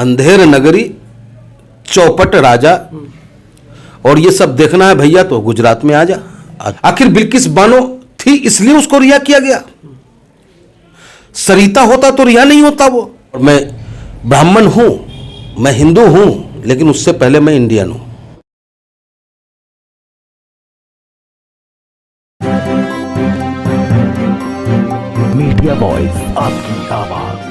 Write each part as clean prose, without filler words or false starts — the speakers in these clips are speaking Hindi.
अंधेर नगरी, चौपट राजा, और ये सब देखना है भैया तो गुजरात में आ जा। आखिर बिल्किस बानो थी इसलिए उसको रिहा किया गया। सरिता होता तो रिहा नहीं होता वो। और मैं ब्राह्मण हूं, मैं हिंदू हूं, लेकिन उससे पहले मैं इंडियन हूं। मीडिया वॉइस, आपकी आवाज।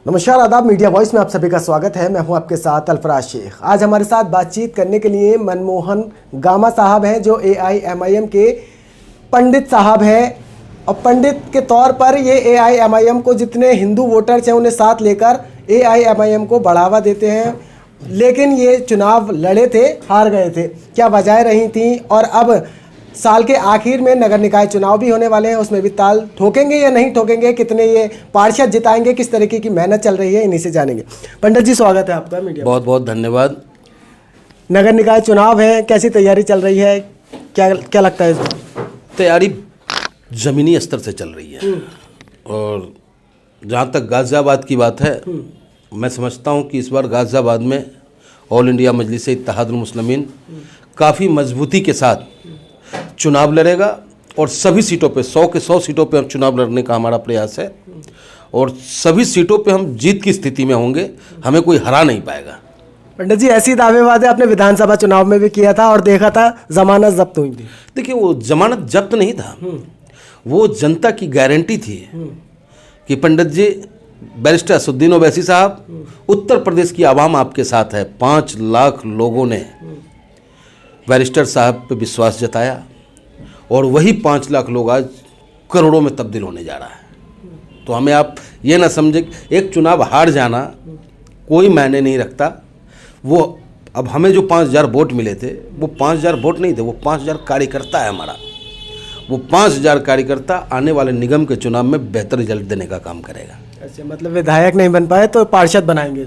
नमस्कार, आदाब। मीडिया वॉइस में आप सभी का स्वागत है। मैं हूं आपके साथ अल्फराज शेख। आज हमारे साथ बातचीत करने के लिए मनमोहन गामा साहब हैं, जो AIMIM के पंडित साहब हैं। और पंडित के तौर पर ये AIMIM को, जितने हिंदू वोटर्स हैं उन्हें साथ लेकर AIMIM को बढ़ावा देते हैं। लेकिन ये चुनाव लड़े थे, हार गए थे। क्या वजह रही थी? और अब साल के आखिर में नगर निकाय चुनाव भी होने वाले हैं, उसमें भी ताल ठोकेंगे या नहीं ठोकेंगे, कितने ये पार्षद जिताएंगे, किस तरीके की मेहनत चल रही है, इन्हीं से जानेंगे। पंडित जी, स्वागत है आपका मीडिया। बहुत बहुत धन्यवाद। नगर निकाय चुनाव है, कैसी तैयारी चल रही है? क्या लगता है इसमें? तैयारी ज़मीनी स्तर से चल रही है। और जहाँ तक गाज़ियाबाद की बात है, मैं समझता हूँ कि इस बार गाज़ियाबाद में ऑल इंडिया मजलिस-ए-इत्तेहादुल मुस्लिमीन काफ़ी मजबूती के साथ चुनाव लड़ेगा। और सभी सीटों पे 100 के 100 सीटों पे हम चुनाव लड़ने का हमारा प्रयास है। और सभी सीटों पे हम जीत की स्थिति में होंगे, हमें कोई हरा नहीं पाएगा। पंडित जी, ऐसी दावेबाजी आपने विधानसभा चुनाव में भी किया था और देखा था जमानत जब्त हुई थी। देखिए, वो जमानत जब्त नहीं था, वो जनता की गारंटी थी कि पंडित जी, बैरिस्टर असदुद्दीन ओवैसी साहब, उत्तर प्रदेश की आवाम आपके साथ है। 5 लाख लोगों ने बैरिस्टर साहब पे विश्वास जताया और वही 5 लाख लोग आज करोड़ों में तब्दील होने जा रहा है। तो हमें आप ये ना समझे, एक चुनाव हार जाना कोई मायने नहीं रखता। वो अब हमें जो 5000 वोट मिले थे, वो 5000 वोट नहीं थे, वो 5000 कार्यकर्ता है हमारा। वो 5000 कार्यकर्ता आने वाले निगम के चुनाव में बेहतर रिजल्ट देने का काम करेगा। अच्छा, मतलब विधायक नहीं बन पाए तो पार्षद बनाएंगे?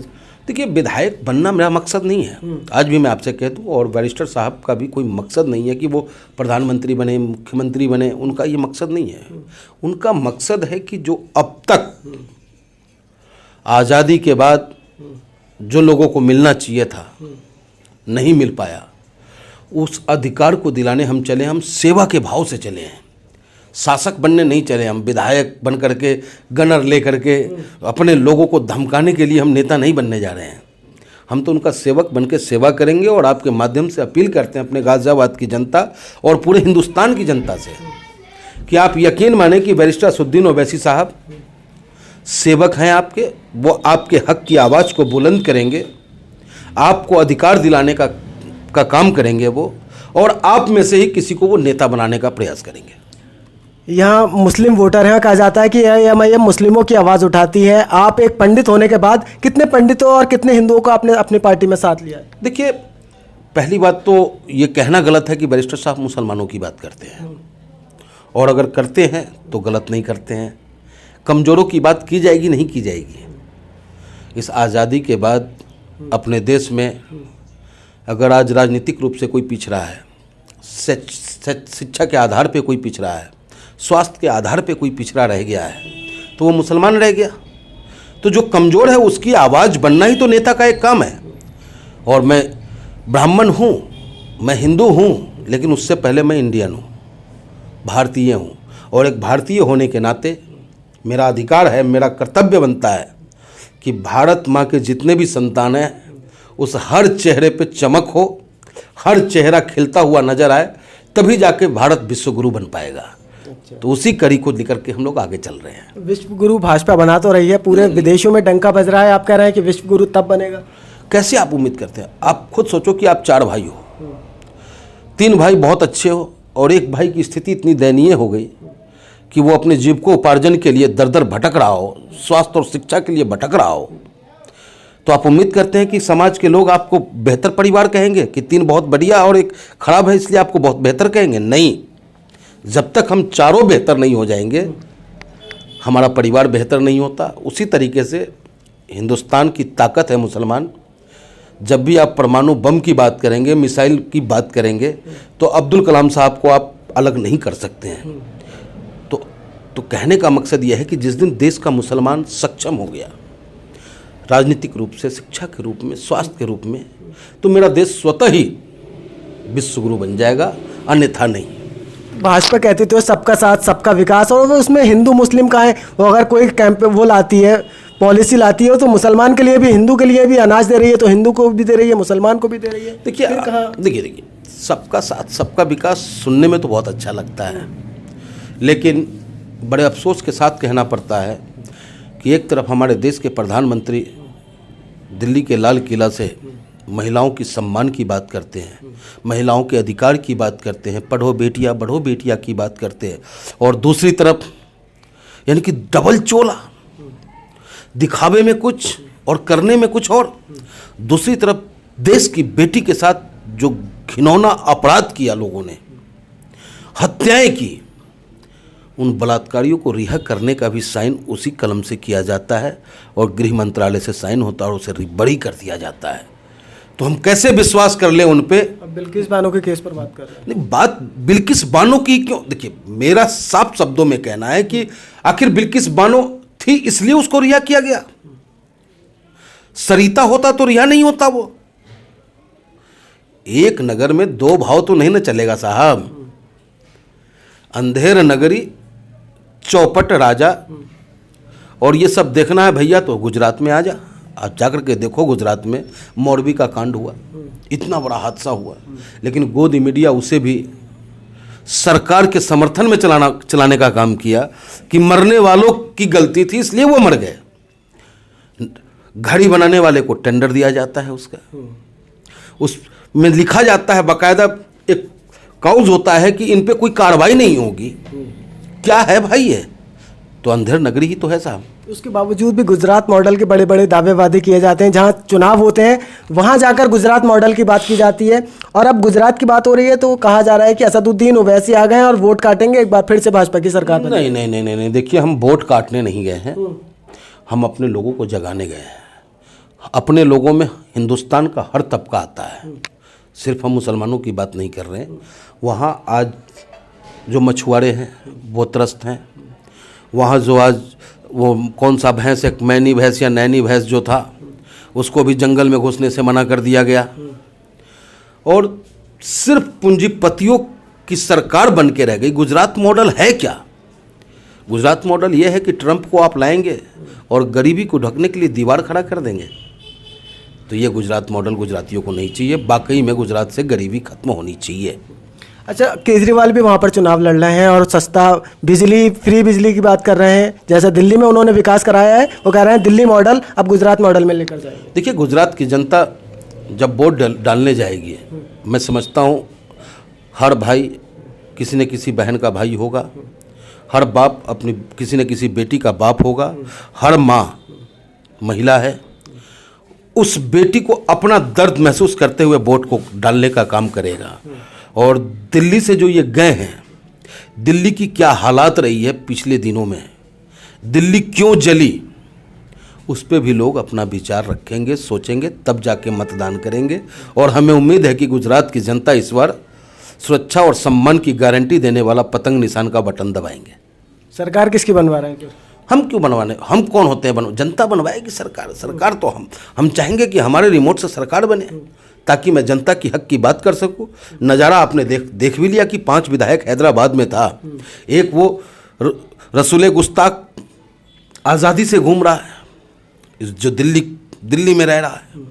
देखिए, विधायक बनना मेरा मकसद नहीं है। आज भी मैं आपसे कह दूँ, और बैरिस्टर साहब का भी कोई मकसद नहीं है कि वो प्रधानमंत्री बने, मुख्यमंत्री बने। उनका ये मकसद नहीं है। उनका मकसद है कि जो अब तक आज़ादी के बाद जो लोगों को मिलना चाहिए था, नहीं मिल पाया, उस अधिकार को दिलाने हम चले। हम सेवा के भाव से चले हैं, शासक बनने नहीं चले। हम विधायक बन करके, गनर ले करके अपने लोगों को धमकाने के लिए हम नेता नहीं बनने जा रहे हैं। हम तो उनका सेवक बन के सेवा करेंगे। और आपके माध्यम से अपील करते हैं अपने गाज़ियाबाद की जनता और पूरे हिंदुस्तान की जनता से कि आप यकीन माने कि बैरिस्टर असदुद्दीन ओवैसी साहब सेवक हैं आपके। वो आपके हक की आवाज़ को बुलंद करेंगे, आपको अधिकार दिलाने का काम करेंगे वो, और आप में से ही किसी को वो नेता बनाने का प्रयास करेंगे। यहाँ मुस्लिम वोटर हैं, कहा जाता है कि AIMIM मुस्लिमों की आवाज़ उठाती है। आप एक पंडित होने के बाद कितने पंडितों और कितने हिंदुओं को आपने अपनी पार्टी में साथ लिया है? देखिए, पहली बात तो ये कहना गलत है कि बैरिस्टर साहब मुसलमानों की बात करते हैं, और अगर करते हैं तो गलत नहीं करते हैं। कमज़ोरों की बात की जाएगी, नहीं की जाएगी। इस आज़ादी के बाद अपने देश में अगर आज राजनीतिक रूप से कोई पिछड़ा है, शिक्षा के आधार पे कोई पिछड़ा है, स्वास्थ्य के आधार पे कोई पिछड़ा रह गया है, तो वो मुसलमान रह गया। तो जो कमज़ोर है उसकी आवाज़ बनना ही तो नेता का एक काम है। और मैं ब्राह्मण हूँ, मैं हिंदू हूँ, लेकिन उससे पहले मैं इंडियन हूँ, भारतीय हूँ। और एक भारतीय होने के नाते मेरा अधिकार है, मेरा कर्तव्य बनता है कि भारत माँ के जितने भी संतान हैं, उस हर चेहरे पे चमक हो, हर चेहरा खिलता हुआ नजर आए, तभी जाके भारत विश्वगुरु बन पाएगा। तो उसी कड़ी को लेकर के हम लोग आगे चल रहे हैं। विश्वगुरु भाजपा बना तो रही है, पूरे विदेशों में डंका बज रहा है। आप कह रहे हैं कि विश्वगुरु तब बनेगा? कैसे आप उम्मीद करते हैं? आप खुद सोचो कि आप 4 भाई हो, 3 भाई बहुत अच्छे हो, और एक भाई की स्थिति इतनी दयनीय हो गई कि वो अपने जीविकोपार्जन के लिए दर दर भटक रहा हो, स्वास्थ्य और शिक्षा के लिए भटक रहा हो। तो आप उम्मीद करते हैं कि समाज के लोग आपको बेहतर परिवार कहेंगे कि 3 बहुत बढ़िया और एक खराब है, इसलिए आपको बहुत बेहतर कहेंगे? नहीं। जब तक हम चारों बेहतर नहीं हो जाएंगे, हमारा परिवार बेहतर नहीं होता। उसी तरीके से हिंदुस्तान की ताकत है मुसलमान। जब भी आप परमाणु बम की बात करेंगे, मिसाइल की बात करेंगे, तो अब्दुल कलाम साहब को आप अलग नहीं कर सकते हैं। तो कहने का मकसद यह है कि जिस दिन देश का मुसलमान सक्षम हो गया, राजनीतिक रूप से, शिक्षा के रूप में, स्वास्थ्य के रूप में, तो मेरा देश स्वतः ही विश्व गुरु बन जाएगा, अन्यथा नहीं। भाजपा कहती तो है सबका साथ सबका विकास, और वो उसमें हिंदू मुस्लिम का है। वो अगर कोई कैंप वो लाती है, पॉलिसी लाती है, तो मुसलमान के लिए भी, हिंदू के लिए भी अनाज दे रही है, तो हिंदू को भी दे रही है, मुसलमान को भी दे रही है। देखिए सबका साथ सबका विकास सुनने में तो बहुत अच्छा लगता है, लेकिन बड़े अफसोस के साथ कहना पड़ता है कि एक तरफ हमारे देश के प्रधानमंत्री दिल्ली के लाल किला से महिलाओं की सम्मान की बात करते हैं, महिलाओं के अधिकार की बात करते हैं, पढ़ो बेटियां की बात करते हैं, और दूसरी तरफ यानी कि डबल चोला, दिखावे में कुछ और करने में कुछ और। दूसरी तरफ देश की बेटी के साथ जो घिनौना अपराध किया लोगों ने, हत्याएं की, उन बलात्कारियों को रिहा करने का भी साइन उसी कलम से किया जाता है और गृह मंत्रालय से साइन होता है और उसे बरी कर दिया जाता है। तो हम कैसे विश्वास कर लें उन पे? अब बिल्किस बानो के केस पर बात कर रहे हैं। नहीं, बात बिल्किस बानो की क्यों? देखिए मेरा साफ शब्दों में कहना है कि आखिर बिल्किस बानो थी इसलिए उसको रिहा किया गया। सरिता होता तो रिहा नहीं होता। वो एक नगर में दो भाव तो नहीं न चलेगा साहब। अंधेर नगरी, चौपट राजा, और ये सब देखना है भैया तो गुजरात में आ जा। आप जाकर के देखो, गुजरात में मोरबी का कांड हुआ, इतना बड़ा हादसा हुआ, लेकिन गोदी मीडिया उसे भी सरकार के समर्थन में चलाने का काम किया कि मरने वालों की गलती थी इसलिए वो मर गए। घड़ी बनाने वाले को टेंडर दिया जाता है, उसमें लिखा जाता है, बाकायदा एक काउज होता है कि इन पे कोई कार्रवाई नहीं होगी। क्या है भाई ये? तो अंधेर नगरी ही तो है साहब। उसके बावजूद भी गुजरात मॉडल के बड़े बड़े दावे वादे किए जाते हैं। जहां चुनाव होते हैं वहां जाकर गुजरात मॉडल की बात की जाती है, और अब गुजरात की बात हो रही है तो कहा जा रहा है कि असदुद्दीन ओवैसी आ गए हैं और वोट काटेंगे, एक बार फिर से भाजपा की सरकार बनेगी। नहीं नहीं नहीं नहीं, देखिए हम वोट काटने नहीं गए हैं, हम अपने लोगों को जगाने गए हैं। अपने लोगों में हिंदुस्तान का हर तबका आता है, सिर्फ हम मुसलमानों की बात नहीं कर रहे हैं। वहाँ आज जो मछुआरे हैं वो त्रस्त हैं, वहाँ जो आज वो कौन सा भैंस, एक मैनी भैंस या नैनी भैंस जो था, उसको भी जंगल में घुसने से मना कर दिया गया। और सिर्फ पूंजीपतियों की सरकार बन के रह गई। गुजरात मॉडल है क्या? गुजरात मॉडल ये है कि ट्रंप को आप लाएंगे और गरीबी को ढकने के लिए दीवार खड़ा कर देंगे। तो ये गुजरात मॉडल गुजरातियों को नहीं चाहिए। वाकई में गुजरात से गरीबी खत्म होनी चाहिए। अच्छा, केजरीवाल भी वहाँ पर चुनाव लड़ रहे हैं और सस्ता बिजली, फ्री बिजली की बात कर रहे हैं। जैसा दिल्ली में उन्होंने विकास कराया है, वो कह रहे हैं दिल्ली मॉडल अब गुजरात मॉडल में लेकर जाएंगे। देखिए, गुजरात की जनता जब वोट डालने जाएगी, मैं समझता हूँ हर भाई किसी न किसी बहन का भाई होगा, हर बाप अपनी किसी न किसी बेटी का बाप होगा, हर माँ महिला है, उस बेटी को अपना दर्द महसूस करते हुए वोट को डालने का काम करेगा। और दिल्ली से जो ये गए हैं, दिल्ली की क्या हालात रही है पिछले दिनों में, दिल्ली क्यों जली, उस पे भी लोग अपना विचार रखेंगे, सोचेंगे, तब जाके मतदान करेंगे। और हमें उम्मीद है कि गुजरात की जनता इस बार सुरक्षा और सम्मान की गारंटी देने वाला पतंग निशान का बटन दबाएंगे। सरकार किसकी बनवा रहे हैं? हम क्यों बनवाने? हम कौन होते हैं जनता बनवाएगी सरकार। सरकार तो हम चाहेंगे कि हमारे रिमोट से सरकार बने, ताकि मैं जनता की हक की बात कर सकूं। नज़ारा आपने देख भी लिया कि 5 विधायक हैदराबाद में था। एक वो रसूले गुस्ताख आज़ादी से घूम रहा है जो दिल्ली में रह रहा है,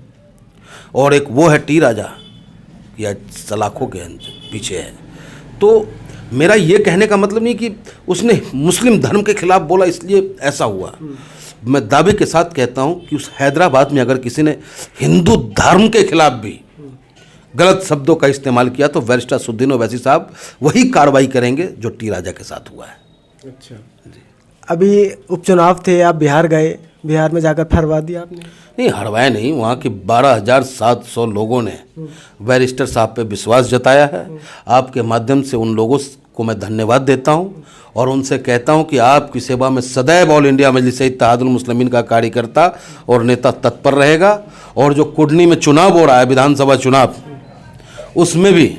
और एक वो है टी राजा या सलाखों के पीछे है। तो मेरा ये कहने का मतलब नहीं कि उसने मुस्लिम धर्म के खिलाफ बोला इसलिए ऐसा हुआ। मैं दावे के साथ कहता हूं कि उस हैदराबाद में अगर किसी ने हिंदू धर्म के खिलाफ भी गलत शब्दों का इस्तेमाल किया तो बैरिस्टर असदुद्दीन ओवैसी साहब वही कार्रवाई करेंगे जो टी राजा के साथ हुआ है। अच्छा, अभी उपचुनाव थे, आप बिहार गए, बिहार में जाकर फरवा दिया आपने? नहीं, हरवाया नहीं। वहाँ के 12,700 लोगों ने बैरिस्टर साहब पे विश्वास जताया है। आपके माध्यम से उन लोगों को मैं धन्यवाद देता हूँ और उनसे कहता हूँ कि आपकी सेवा में सदैव ऑल इंडिया मजलिस-ए-इत्तेहादुल मुस्लिमीन का कार्यकर्ता और नेता तत्पर रहेगा। और जो कुडनी में चुनाव हो रहा है, विधानसभा चुनाव, उसमें भी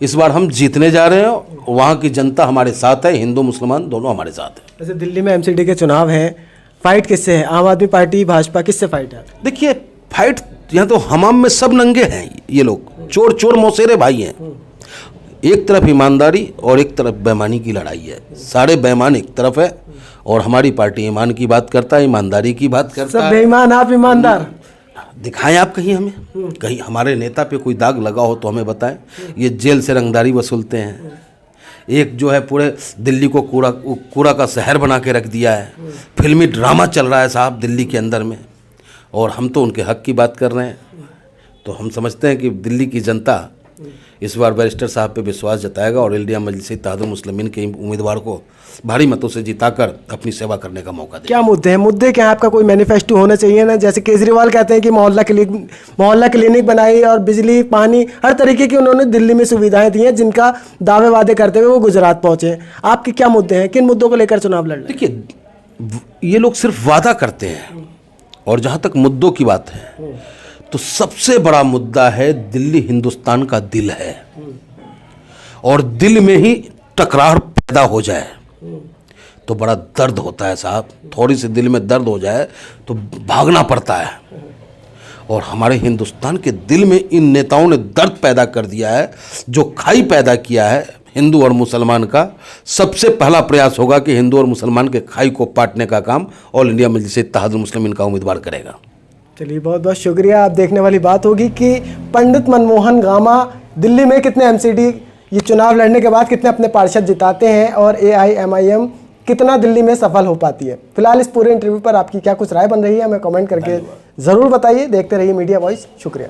इस बार हम जीतने जा रहे हैं। वहाँ की जनता हमारे साथ है, हिंदू मुसलमान दोनों हमारे साथ है। जैसे दिल्ली में एमसीडी के चुनाव हैं, फाइट किससे है? आम आदमी पार्टी, भाजपा, किससे फाइट है? देखिए फाइट यहाँ तो हमाम में सब नंगे हैं, ये लोग चोर चोर मौसेरे भाई हैं। एक तरफ ईमानदारी और एक तरफ बेईमानी की लड़ाई है। सारे बेईमान एक तरफ है और हमारी पार्टी ईमान की बात करता है, ईमानदारी की बात करता सब है। बेईमान, आप ईमानदार। दिखाएं आप कहीं हमें, कहीं हमारे नेता पे कोई दाग लगा हो तो हमें बताएं। ये जेल से रंगदारी वसूलते हैं। एक जो है पूरे दिल्ली को कूड़ा का शहर बना के रख दिया है। फिल्मी ड्रामा चल रहा है साहब दिल्ली के अंदर में, और हम तो उनके हक की बात कर रहे हैं। तो हम समझते हैं कि दिल्ली की जनता इस बार बैरिस्टर साहब पे विश्वास जताएगा और इंडिया मजलिस इत्तेहादुल मुस्लिमीन के उम्मीदवार को भारी मतों से जिताकर अपनी सेवा करने का मौका देगा। क्या मुद्दे हैं? मुद्दे क्या है? आपका कोई मैनिफेस्टो होना चाहिए ना, जैसे केजरीवाल कहते हैं कि मोहल्ला क्लिनिक बनाई और बिजली, पानी, हर तरीके की उन्होंने दिल्ली में सुविधाएं दी हैं, जिनका दावे वादे करते हुए वो गुजरात पहुंचे हैं। आपके क्या मुद्दे हैं? किन मुद्दों को लेकर चुनाव लड़ रहे हैं? देखिए ये लोग सिर्फ वादा करते हैं, और जहाँ तक मुद्दों की बात है तो सबसे बड़ा मुद्दा है दिल्ली हिंदुस्तान का दिल है, और दिल में ही टकरार पैदा हो जाए तो बड़ा दर्द होता है साहब। थोड़ी सी दिल में दर्द हो जाए तो भागना पड़ता है, और हमारे हिंदुस्तान के दिल में इन नेताओं ने दर्द पैदा कर दिया है। जो खाई पैदा किया है हिंदू और मुसलमान का, सबसे पहला प्रयास होगा कि हिंदू और मुसलमान के खाई को पाटने का काम ऑल इंडिया मजलिस इत्तेहादुल मुस्लिमीन का उम्मीदवार करेगा। चलिए बहुत बहुत शुक्रिया। आप देखने वाली बात होगी कि पंडित मनमोहन गामा दिल्ली में कितने एमसीडी ये चुनाव लड़ने के बाद कितने अपने पार्षद जिताते हैं, और AIMIM कितना दिल्ली में सफल हो पाती है। फिलहाल इस पूरे इंटरव्यू पर आपकी क्या कुछ राय बन रही है, हमें कमेंट करके ज़रूर बताइए। देखते रहिए मीडिया वॉइस। शुक्रिया।